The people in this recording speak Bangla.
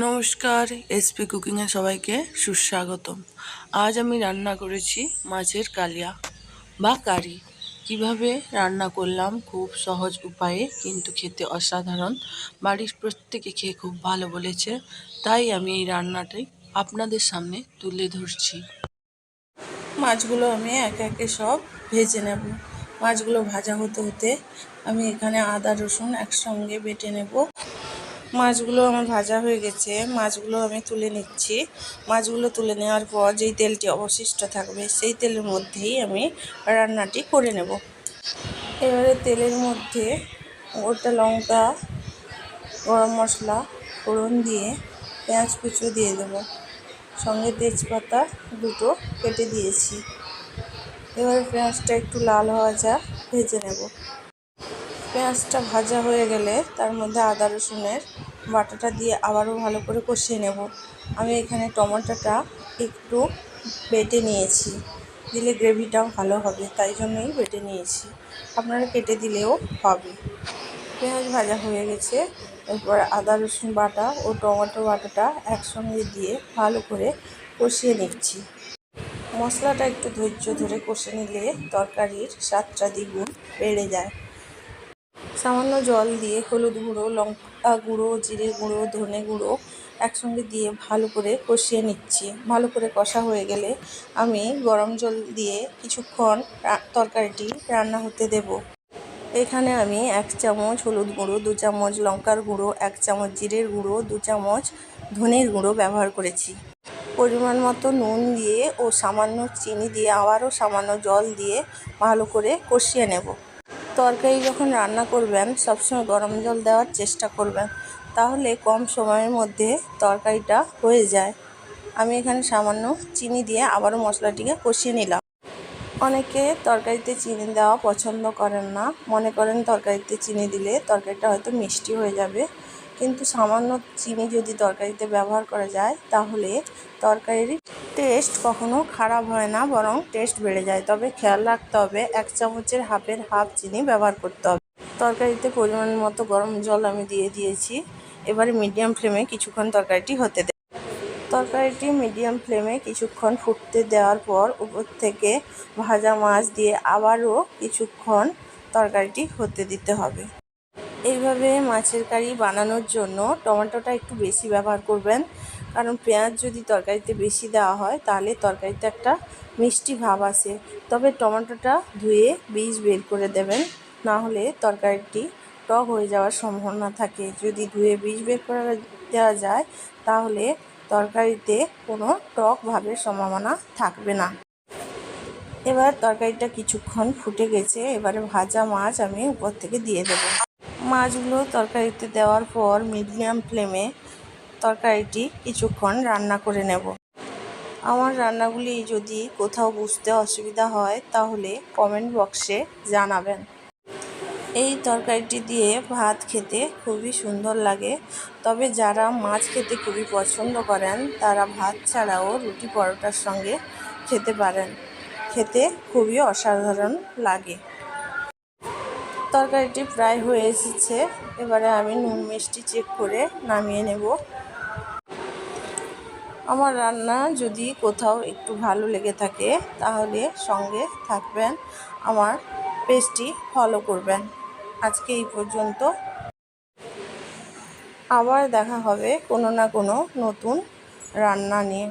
নমস্কার, এসপি কুকিংয়ে সবাইকে সুস্বাগতম। আজ আমি রান্না করেছি মাছের কালিয়া বা কারি। কিভাবে রান্না করলাম খুব সহজ উপায়ে, কিন্তু খেতে অসাধারণ। বাড়ির প্রত্যেকে খেয়ে খুব ভালো বলেছে, তাই আমি এই রান্নাটাই আপনাদের সামনে তুলে ধরছি। মাছগুলো আমি একে একে সব ভেজে নেব। মাছগুলো ভাজা হতে হতে আমি এখানে আদা রসুন একসঙ্গে বেটে নেব। মাছগুলো আমার ভাজা হয়ে গেছে, মাছগুলো আমি তুলে নিচ্ছি। মাছগুলো তুলে নেওয়ার পর যেই তেলটি অবশিষ্ট থাকবে সেই তেলের মধ্যেই আমি রান্নাটি করে নেব। এবারে তেলের মধ্যে গোটা লঙ্কা, গরম মশলা ফোড়ন দিয়ে পেঁয়াজ কুচো দিয়ে দেব, সঙ্গে তেজপাতা দুটো কেটে দিয়েছি। এবারে পেঁয়াজটা একটু লাল ভাজা ভেজে নেব। পেঁয়াজটা ভাজা হয়ে গেলে তার মধ্যে আদা রসুনের বাটাটা দিয়ে আবারও ভালো করে কষিয়ে নেব। আমি এখানে টমেটোটা একটু বেটে নিয়েছি, দিলে গ্রেভিটাও ভালো হবে, তাই জন্যই বেটে নিয়েছি। আপনারা কেটে দিলেও হবে। পেঁয়াজ ভাজা হয়ে গেছে, এরপর আদা রসুন বাটা ও টমেটো বাটাটা একসঙ্গে দিয়ে ভালো করে কষিয়ে নিচ্ছি। মশলাটা একটু ধৈর্য ধরে কষে নিলে তরকারির স্বাদটা দ্বিগুণ বেড়ে যায়। সামান্য জল দিয়ে হলুদ গুঁড়ো, লঙ্কা গুঁড়ো, জিরে গুঁড়ো, ধনে গুঁড়ো একসঙ্গে দিয়ে ভালো করে কষিয়ে নিচ্ছি। ভালো করে কষা হয়ে গেলে আমি গরম জল দিয়ে কিছুক্ষণ তরকারিটি রান্না হতে দেব। এখানে আমি 1 চামচ হলুদ গুঁড়ো, 2 চামচ লঙ্কার গুঁড়ো, 1 চামচ জিরের গুঁড়ো, 2 চামচ ধনের গুঁড়ো ব্যবহার করেছি। পরিমাণ মতো নুন দিয়ে ও সামান্য চিনি দিয়ে আবারও সামান্য জল দিয়ে ভালো করে কষিয়ে নেব। তরকারি যখন রান্না করবেন সবসময় গরম জল দেওয়ার চেষ্টা করবেন, তাহলে কম সময়ের মধ্যে তরকারিটা হয়ে যায়। আমি এখানে সামান্য চিনি দিয়ে আবারও মশলাটিকে কষিয়ে নিলাম। অনেকে তরকারিতে চিনি দেওয়া পছন্দ করেন না, মনে করেন তরকারিতে চিনি দিলে তরকারিটা হয়তো মিষ্টি হয়ে যাবে, কিন্তু সামান্য চিনি যদি তরকারিতে ব্যবহার করা যায় তাহলে তরকারির টেস্ট কখনো খারাপ হয় না, বরং টেস্ট বেড়ে যায়। তবে খেয়াল রাখতে হবে 1 চামচের হাফের হাফ চিনি ব্যবহার করতে হবে। তরকারিতে পরিমাণ মতো গরম জল আমি দিয়ে দিয়েছি। এবারে মিডিয়াম ফ্লেমে কিছুক্ষণ তরকারিটি হতে দেব। তরকারিটি মিডিয়াম ফ্লেমে কিছুক্ষণ ফুটতে দেওয়ার পর উপর থেকে ভাজা মাছ দিয়ে আবারও কিছুক্ষণ তরকারিটি হতে দিতে হবে। এইভাবে মাছের কারি বানানোর জন্য টমেটোটা একটু বেশি ব্যবহার করবেন, কারণ পেঁয়াজ যদি তরকারিতে বেশি দেওয়া হয় তাহলে তরকারিতে একটা মিষ্টি ভাব আসে। তবে টমেটোটা ধুয়ে বীজ বের করে দেবেন, না হলে তরকারিটি টক হয়ে যাওয়ার সম্ভাবনা থাকে। যদি ধুয়ে বীজ বের করে দেওয়া যায় তাহলে তরকারিতে কোনো টক ভাবের সম্ভাবনা থাকবে না। এবার তরকারিটা কিছুক্ষণ ফুটে গেছে, এবারে ভাজা মাছ আমি উপর থেকে দিয়ে দেব। মাছগুলো তরকারিতে দেওয়ার পর মিডিয়াম ফ্লেমে তরকারিটি কিছুক্ষণ রান্না করে নেব। আমার রান্নাগুলি যদি কোথাও বুঝতে অসুবিধা হয় তাহলে কমেন্ট বক্সে জানাবেন। এই তরকারিটি দিয়ে ভাত খেতে খুবই সুন্দর লাগে। তবে যারা মাছ খেতে খুবই পছন্দ করেন তারা ভাত ছাড়াও রুটি পরোটার সঙ্গে খেতে পারেন, খেতে খুবই অসাধারণ লাগে। তরকারিটি প্রায় হয়ে এসেছে, এবারে আমি নুন মিষ্টি চেক করে নামিয়ে নেব। আমার রান্না যদি কোথাও একটু ভালো লেগে থাকে তাহলে সঙ্গে থাকবেন, আমার পেজটি ফলো করবেন। আজকে এই পর্যন্ত, আবার দেখা হবে কোনো না কোনো নতুন রান্না নিয়ে।